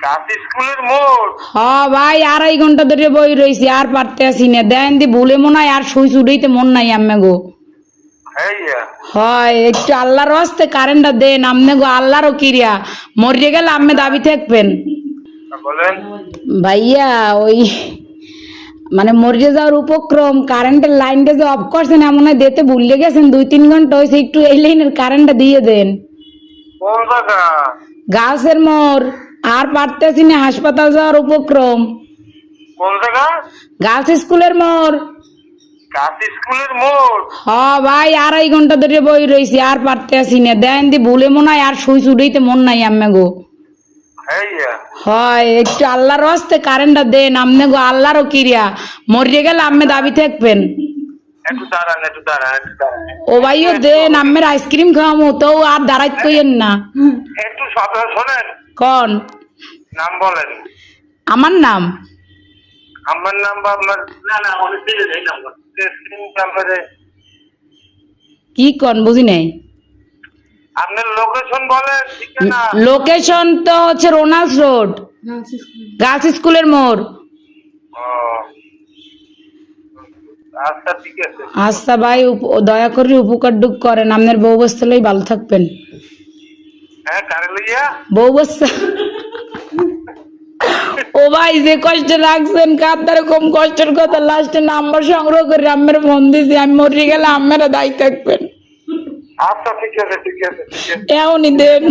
গাছি স্কুলের মোড়। ভাই 2.5 ঘন্টা ধরে বই রইছি, আর পারতে আসি না। দেন দি ভুলে মনে হয় আর শুই ছুটাইতে মন নাই আম্মে গো। হয় একটু আল্লাহর রাস্তে কারেন্টটা দেন আম্মে গো, আল্লাহরও কিরিয়া মরিয়ে গেলে আম্মে দাবি থাকবেন। বলেন ভাইয়া ওই মানে মরিয়ে যাওয়ার উপক্রম, কারেন্টের লাইনটা যে অফ করছেন এমন হয় দিতে ভুলে গেছেন, 2-3 ঘন্টা হয়েছে, একটু এই লাইনের কারেন্টটা দিয়ে দেন। কোন জায়গা? গাছের মোড়, আর পারতেছি না, হাসপাতাল যাওয়ার উপক্রম। কোন জায়গা? গার্লস স্কুলের মোড়। গাছি স্কুলের মোড়। ভাই 2.5 ঘন্টা ধরে বই রইছি, আর পারতে আসি না। দেন দি ভুলে মনে হয় আর শুই ছুটাইতে মন নাই আম্মে গো। হয় একটু আল্লাহর রাস্তে কারেন্টটা দেন আম্মে গো, আল্লাহরও কিরিয়া মরিয়ে গেলে আম্মে দাবি থাকবেন। একটু দাঁড়ান, একটু দাঁড়ান, একটু দাঁড়ান। ও ভাইও দেন, আম্মের আইসক্রিম খাওয়ামো তো আর দাঁড়াইতে কইেন না। একটু কথা শোনেন। কোন নাম বলেন। আমার নাম? আমার নাম বা আপনার? না না, অনেক দিকে এই নাম্বার নাম্বারে। কি কোন বুঝি নাই। আপনার লোকেশন বলেন, ঠিকানা। লোকেশন তো হচ্ছে রোনাল্ডস রোড, গার্লস স্কুলের মোড়। আচ্ছা ঠিক আছে। আচ্ছা ভাই, দয়া করে উপকার ডুক করেন, আপনার বউ বস্তালেই ভালো থাকবেন। হ্যাঁ, কারে লইয়া? বউ বস্তা। ও ভাই যে কষ্ট লাগছেন, কার কম কষ্টের কথা, লাস্টে নাম্বার সংগ্রহ করে আম্মের ফোন দিছি, আমি মরে গেলে আম্মেরা দায়ী থাকবেন। আচ্ছা ঠিক আছে, ঠিক আছে, ঠিক আছে। এমনই দেন।